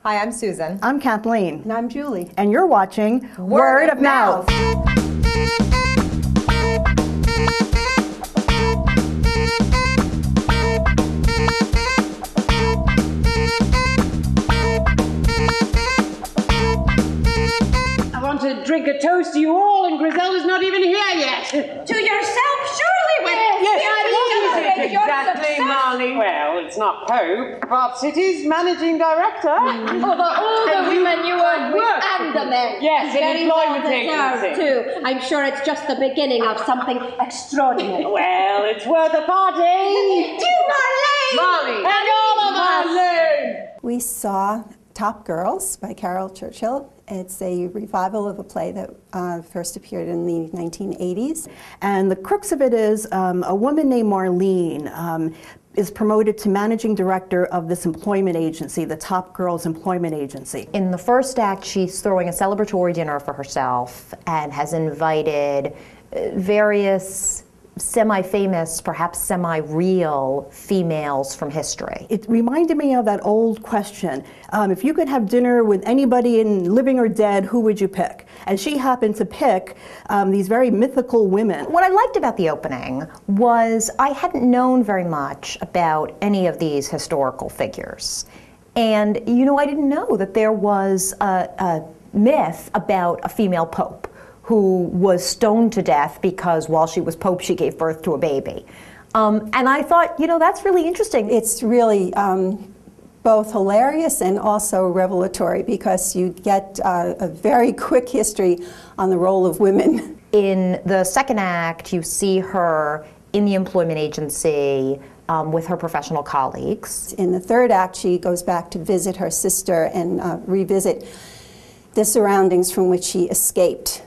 Hi, I'm Susan. I'm Kathleen. And I'm Julie. And you're watching Word of Mouth. I want to drink a toast to you all, and Griselda's not even here yet. To yourself, surely, with Exactly, Marley. Well, it's not Pope, but it is Managing Director. Over all the women you work with and the men. Yes, an very employment well deserved, agency. too. I'm sure it's just the beginning of something extraordinary. Well, it's worth a party. To Marlene! Marley. And all of us. We saw Top Girls by Carol Churchill. It's a revival of a play that first appeared in the 1980s. And the crux of it is a woman named Marlene is promoted to managing director of this employment agency, the Top Girls Employment Agency. In the first act, she's throwing a celebratory dinner for herself and has invited various semi-famous, perhaps semi-real females from history. It reminded me of that old question, if you could have dinner with anybody in living or dead, who would you pick? And she happened to pick these very mythical women. What I liked about the opening was I hadn't known very much about any of these historical figures. And, you know, I didn't know that there was a myth about a female pope who was stoned to death because while she was pope, she gave birth to a baby. And I thought, you know, that's really interesting. It's really both hilarious and also revelatory because you get a very quick history on the role of women. In the second act, you see her in the employment agency with her professional colleagues. In the third act, she goes back to visit her sister and revisit the surroundings from which she escaped.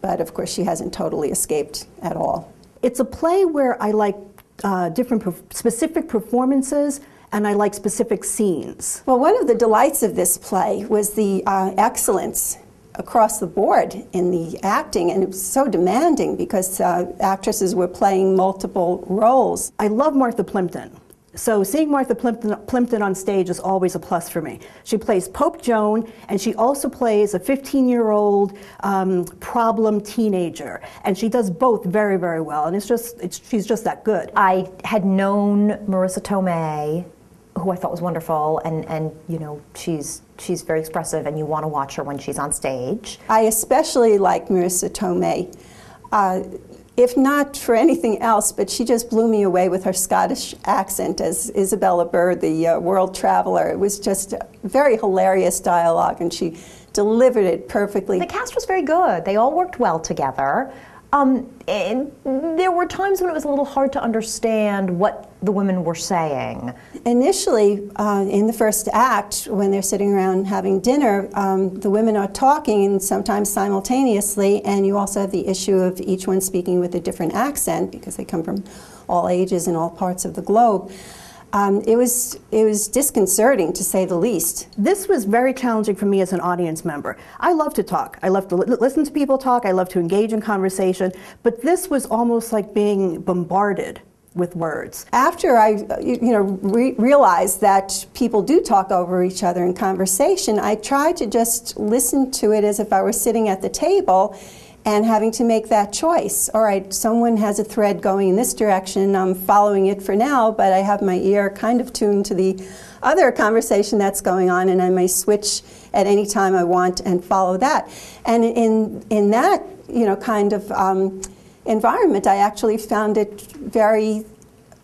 But of course, she hasn't totally escaped at all. It's a play where I like specific performances and I like specific scenes. Well, one of the delights of this play was the excellence across the board in the acting, and it was so demanding because actresses were playing multiple roles. I love Martha Plimpton. So seeing Martha Plimpton on stage is always a plus for me. She plays Pope Joan, and she also plays a 15-year-old problem teenager. And she does both very, very well. And she's just that good. I had known Marisa Tomei, who I thought was wonderful, and you know, she's very expressive, and you want to watch her when she's on stage. I especially like Marisa Tomei. If not for anything else, but she just blew me away with her Scottish accent as Isabella Bird, the world traveler. It was just very hilarious dialogue, and she delivered it perfectly. The cast was very good. They all worked well together. And there were times when it was a little hard to understand what the women were saying. Initially, in the first act, when they're sitting around having dinner, the women are talking and sometimes simultaneously, and you also have the issue of each one speaking with a different accent because they come from all ages and all parts of the globe. It was disconcerting, to say the least. This was very challenging for me as an audience member. I love to talk. I love to listen to people talk. I love to engage in conversation. But this was almost like being bombarded with words. After I realized that people do talk over each other in conversation, I tried to just listen to it as if I were sitting at the table and having to make that choice. All right, someone has a thread going in this direction, I'm following it for now, but I have my ear kind of tuned to the other conversation that's going on, and I may switch at any time I want and follow that. And in that kind of environment, I actually found it very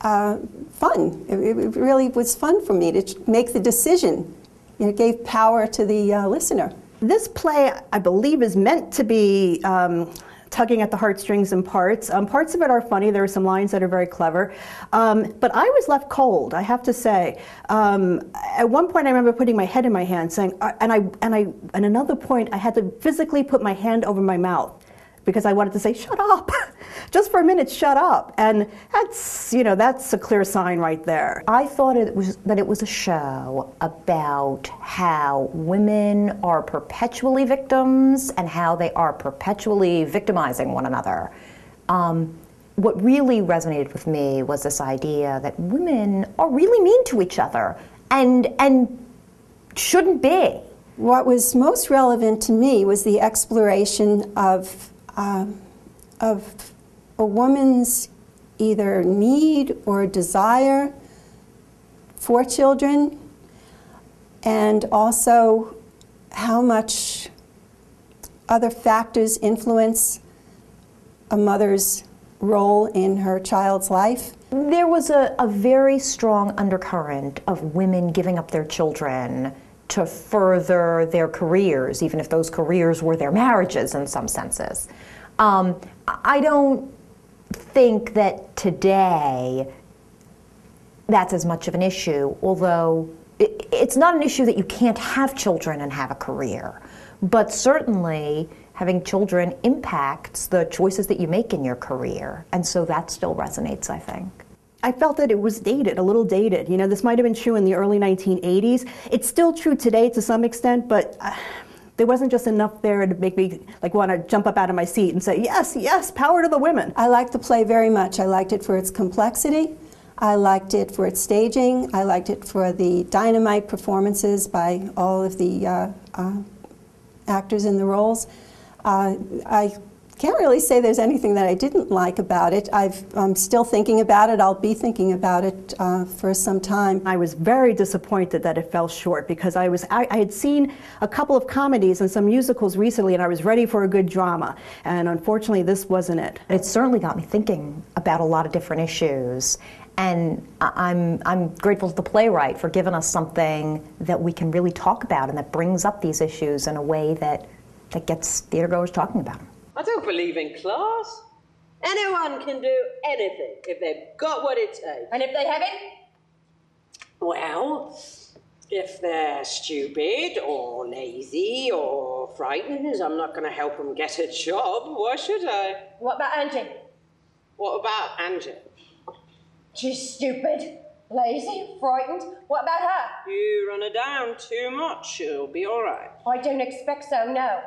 fun. It really was fun for me to make the decision. It gave power to the listener. This play, I believe, is meant to be tugging at the heartstrings in parts. Parts of it are funny. There are some lines that are very clever. But I was left cold, I have to say. At one point, I remember putting my head in my hand, saying, and another point, I had to physically put my hand over my mouth because I wanted to say, shut up. Just for a minute, shut up. And that's a clear sign right there. I thought that it was a show about how women are perpetually victims and how they are perpetually victimizing one another. What really resonated with me was this idea that women are really mean to each other and shouldn't be. What was most relevant to me was the exploration of a woman's either need or desire for children, and also how much other factors influence a mother's role in her child's life. There was a very strong undercurrent of women giving up their children to further their careers, even if those careers were their marriages in some senses. I don't think that today that's as much of an issue, although it's not an issue that you can't have children and have a career. But certainly having children impacts the choices that you make in your career. And so that still resonates, I think. I felt that it was dated, a little dated. You know, this might have been true in the early 1980s. It's still true today to some extent, but there wasn't just enough there to make me want to jump up out of my seat and say, yes, yes, power to the women. I liked the play very much. I liked it for its complexity. I liked it for its staging. I liked it for the dynamite performances by all of the actors in the roles. I can't really say there's anything that I didn't like about it. I'm still thinking about it. I'll be thinking about it for some time. I was very disappointed that it fell short because I had seen a couple of comedies and some musicals recently, and I was ready for a good drama. And unfortunately, this wasn't it. It certainly got me thinking about a lot of different issues. And I'm grateful to the playwright for giving us something that we can really talk about and that brings up these issues in a way that gets theatergoers talking about them. I don't believe in class. Anyone can do anything if they've got what it takes. And if they haven't? Well, if they're stupid or lazy or frightened, I'm not going to help them get a job. Why should I? What about Angie? What about Angie? She's stupid, lazy, frightened. What about her? You run her down too much. She'll be all right. I don't expect so, no.